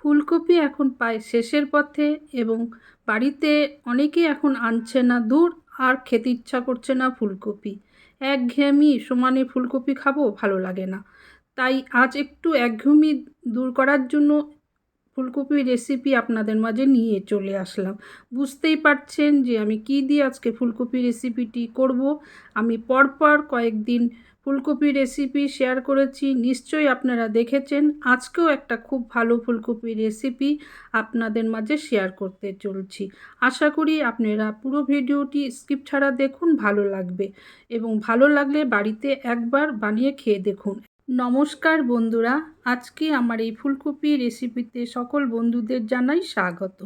ফুলকপি এখন প্রায় শেষের পথে এবং বাড়িতে অনেকেই এখন আনছে না, দূর আর খেতে ইচ্ছা করছে না ফুলকপি। একঘেয়েমি সমানে ফুলকপি খাবো, ভালো লাগে না। তাই আজ একটু একঘেয়েমি দূর করার জন্য ফুলকপির রেসিপি আপনাদের মাঝে নিয়ে চলে আসলাম। বুঝতেই পারছেন যে আমি কি দিয়ে আজকে ফুলকপির রেসিপিটি করব। আমি পরপর কয়েকদিন ফুলকপির রেসিপি শেয়ার করেছি, নিশ্চয়ই আপনারা দেখেছেন। আজকেও একটা খুব ভালো ফুলকপির রেসিপি আপনাদের মাঝে শেয়ার করতে চলছি। আশা করি আপনারা পুরো ভিডিওটি স্কিপ ছাড়া দেখুন, ভালো লাগবে এবং ভালো লাগলে বাড়িতে একবার বানিয়ে খেয়ে দেখুন। নমস্কার বন্ধুরা, আজকে আমার এই ফুলকপি রেসিপিতে সকল বন্ধুদের জানাই স্বাগত।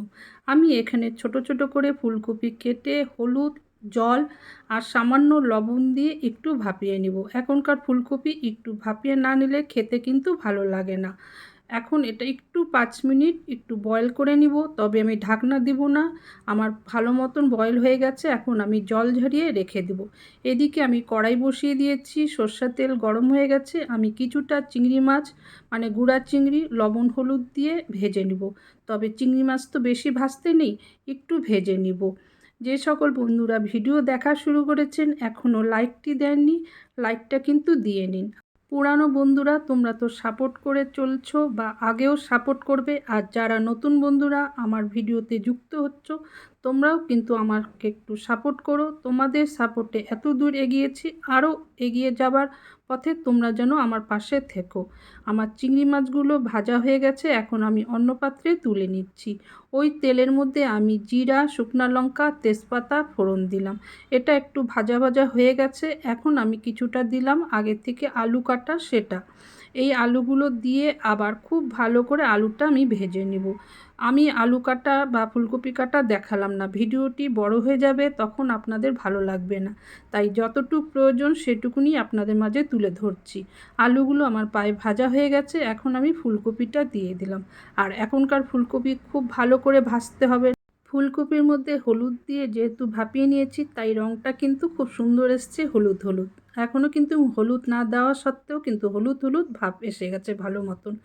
আমি এখানে ছোট ছোট করে ফুলকপি কেটে হলুদ, জল আর সামান্য লবণ দিয়ে একটু ভাপিয়ে নিব। এখনকার ফুলকপি একটু ভাপিয়ে না নিলে খেতে কিন্তু ভালো লাগে না। এখন এটা একটু 5 মিনিট একটু বয়েল করে নিব, তবে আমি ঢাকনা দিব না। আমার ভালো মতন বয়েল হয়ে গেছে, এখন আমি জল ঝরিয়ে রেখে দেব। এদিকে আমি কড়াই বসিয়ে দিয়েছি, সরষের তেল গরম হয়ে গেছে। আমি কিছুটা চিংড়ি মাছ মানে গুঁড়া চিংড়ি লবণ হলুদ দিয়ে ভেজে নিব। তবে চিংড়ি মাছ তো বেশি ভাজতে নেই, একটু ভেজে নিব। যে সকল বন্ধুরা ভিডিও দেখা শুরু করেছেন এখনও লাইকটি দেননি, লাইকটা কিন্তু দিয়ে নিন। পুরানো বন্ধুরা তোমরা তো সাপোর্ট করে চলছো বা আগেও সাপোর্ট করবে, আর যারা নতুন বন্ধুরা আমার ভিডিওতে যুক্ত হচ্ছ তোমরাও কিন্তু আমাকে একটু সাপোর্ট করো। তোমাদের সাপোর্টে এত দূর এগিয়েছি, আরও এগিয়ে যাবার পথে তোমরা যেন আমার পাশে থেকো। আমার চিংড়ি মাছগুলো ভাজা হয়ে গেছে, এখন আমি অন্য পাত্রে তুলে নিচ্ছি। ওই তেলের মধ্যে আমি জিরা, শুকনো লঙ্কা, তেজপাতা ফোড়ন দিলাম। এটা একটু ভাজা ভাজা হয়ে গেছে, এখন আমি কিছুটা দিলাম আগে থেকে আলু কাটা সেটা। এই আলুগুলো দিয়ে আবার খুব ভালো করে আলুটা আমি ভেজে নেব। আমি আলু কাটা বা ফুলকপি কাটা দেখালাম না, ভিডিওটি বড় হয়ে যাবে, তখন আপনাদের ভালো লাগবে না। তাই যতটুকু প্রয়োজন সেটুকুনি আপনাদের মাঝে তুলে ধরছি। আলুগুলো আমার প্রায় ভাজা হয়ে গেছে, এখন আমি ফুলকপিটা দিয়ে দিলাম। আর এখনকার ফুলকপি খুব ভালো করে ভাজতে হবে। ফুলকপির মধ্যে হলুদ দিয়ে যেহেতু ভাপিয়ে নিয়েছি, তাই রঙটা কিন্তু খুব সুন্দর এসছে, হলুদ হলুদ। এখনও কিন্তু হলুদ না দেওয়া সত্ত্বেও কিন্তু হলুদ হলুদ ভাব এসে গেছে ভালো মতন।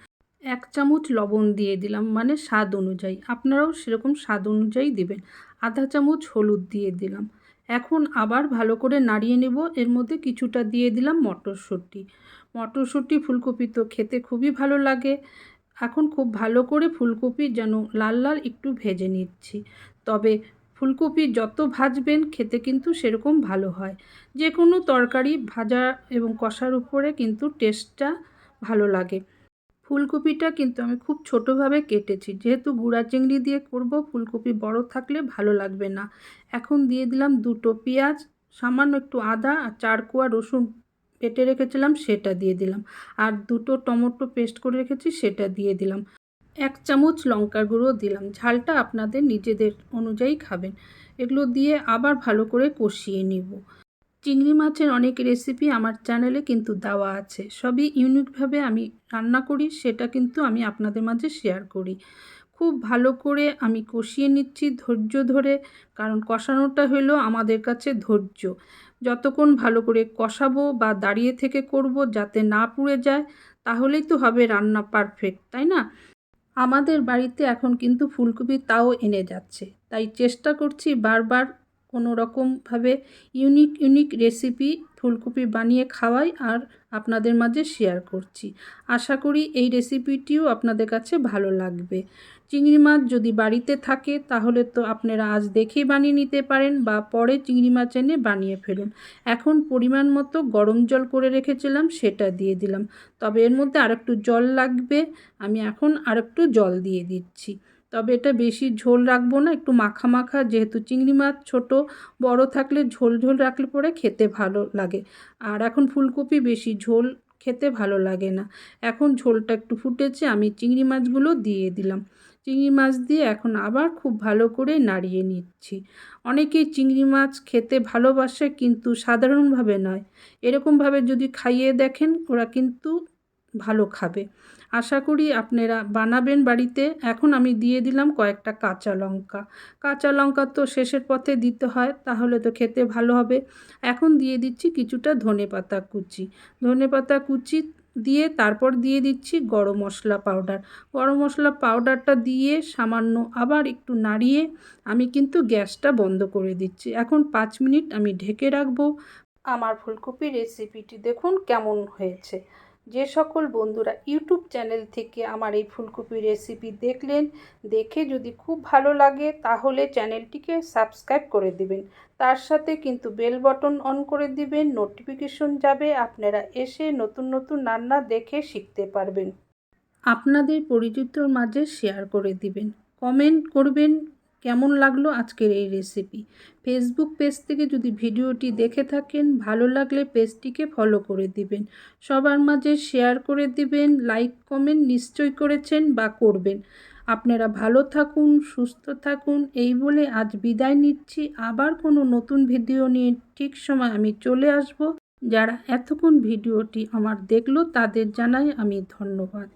1 চামচ লবণ দিয়ে দিলাম, মানে স্বাদ অনুযায়ী, আপনারাও সেরকম স্বাদ অনুযায়ী দিবেন। আধা চামচ হলুদ দিয়ে দিলাম। এখন আবার ভালো করে নাড়িয়ে নেব। এর মধ্যে কিছুটা দিয়ে দিলাম মটরশুঁটি। মটরশুঁটি ফুলকপি তো খেতে খুবই ভালো লাগে। এখন খুব ভালো করে ফুলকপি যেন লাল লাল একটু ভেজে নিচ্ছি। তবে ফুলকপি যত ভাজবেন খেতে কিন্তু সেরকম ভালো হয়। যে কোনো তরকারি ভাজা এবং কষার উপরে কিন্তু টেস্টটা ভালো লাগে। ফুলকপিটা কিন্তু আমি খুব ছোটোভাবে কেটেছি, যেহেতু গুঁড়া চিংড়ি দিয়ে করব, ফুলকপি বড় থাকলে ভালো লাগবে না। এখন দিয়ে দিলাম 2টো পেঁয়াজ, সামান্য একটু আদা আর 4 কোয়া রসুন কেটে রেখেছিলাম সেটা দিয়ে দিলাম। আর 2টো টমেটো পেস্ট করে রেখেছি সেটা দিয়ে দিলাম। 1 চামচ লঙ্কার গুঁড়ো দিলাম, ঝালটা আপনাদের নিজেদের অনুযায়ী খাবেন। এগুলো দিয়ে আবার ভালো করে কষিয়ে নিব। চিংড়ি মাছের অনেক রেসিপি আমার চ্যানেলে কিন্তু দেওয়া আছে, সবই ইউনিকভাবে আমি রান্না করি, সেটা কিন্তু আমি আপনাদের মাঝে শেয়ার করি। খুব ভালো করে আমি কষিয়ে নিচ্ছি ধৈর্য ধরে, কারণ কষানোটা হলো আমাদের কাছে ধৈর্য। যতক্ষণ ভালো করে কষাবো বা দাঁড়িয়ে থেকে করব যাতে না পুড়ে যায়, তাহলেই তো হবে রান্না পারফেক্ট, তাই না? আমাদের বাড়িতে এখন কিন্তু ফুলকপি তাও এনে যাচ্ছে, তাই চেষ্টা করছি বারবার কোনো রকমভাবে ইউনিক রেসিপি ফুলকপি বানিয়ে খাওয়াই আর আপনাদের মাঝে শেয়ার করছি। আশা করি এই রেসিপিটিও আপনাদের কাছে ভালো লাগবে। চিংড়ি মাছ যদি বাড়িতে থাকে তাহলে তো আপনারা আজ দেখেই বানিয়ে নিতে পারেন বা পরে চিংড়ি মাছ এনে বানিয়ে ফেলুন। এখন পরিমাণ মতো গরম জল করে রেখেছিলাম সেটা দিয়ে দিলাম, তবে এর মধ্যে আরেকটু জল লাগবে, আমি এখন আরেকটু জল দিয়ে দিচ্ছি। তবে এটা বেশি ঝোল রাখবো না, একটু মাখা মাখা, যেহেতু চিংড়ি মাছ ছোট বড় থাকলে ঝোল ঝোল রাখলে পরে খেতে ভালো লাগে। আর এখন ফুলকপি বেশি ঝোল খেতে ভালো লাগে না। এখন ঝোলটা একটু ফুটেছে, আমি চিংড়ি মাছগুলো দিয়ে দিলাম। চিংড়ি মাছ দিয়ে এখন আবার খুব ভালো করে নাড়িয়ে নিচ্ছি। অনেকেই চিংড়ি মাছ খেতে ভালোবাসে, কিন্তু সাধারণভাবে নয়, এরকমভাবে যদি খাইয়ে দেখেন ওরা কিন্তু ভালো খাবে। আশা করি আপনারা বানাবেন বাড়িতে। এখন আমি দিয়ে দিলাম কয়েকটা কাঁচা লঙ্কা। কাঁচা লঙ্কা তো শেষের পথে দিতে হয়, তাহলে তো খেতে ভালো হবে। এখন দিয়ে দিচ্ছি কিছুটা ধনেপাতা কুচি। ধনেপাতা কুচি দিয়ে তারপর দিয়ে দিচ্ছি গরম মশলা পাউডার। গরম মশলা পাউডারটা দিয়ে সামান্য আবার একটু নাড়িয়ে আমি কিন্তু গ্যাসটা বন্ধ করে দিচ্ছি। এখন 5 মিনিট আমি ঢেকে রাখবো। আমার ফুলকপির রেসিপিটি দেখুন কেমন হয়েছে। যে সকল বন্ধুরা ইউটিউব চ্যানেল থেকে আমার এই ফুলকপির রেসিপি দেখলেন, দেখে যদি খুব ভালো লাগে তাহলে চ্যানেলটিকে সাবস্ক্রাইব করে দিবেন। তার সাথে কিন্তু বেল বাটন অন করে দিবেন, নোটিফিকেশন যাবে, আপনারা এসে নতুন নতুন রান্না দেখে শিখতে পারবেন। আপনাদের পরিচিতর মাঝে শেয়ার করে দিবেন, কমেন্ট করবেন কেমন লাগলো আজকের এই রেসিপি। ফেসবুক পেজ থেকে যদি ভিডিওটি দেখে থাকেন, ভালো লাগলে পেজটিকে ফলো করে দিবেন, সবার মাঝে শেয়ার করে দিবেন, লাইক কমেন্ট নিশ্চয়ই করেছেন বা করবেন। আপনারা ভালো থাকুন, সুস্থ থাকুন, এই বলে আজ বিদায় নিচ্ছি। আবার কোনো নতুন ভিডিও নিয়ে ঠিক সময় আমি চলে আসব। যারা এতক্ষণ ভিডিওটি আমার দেখলো তাদের জানাই আমি ধন্যবাদ।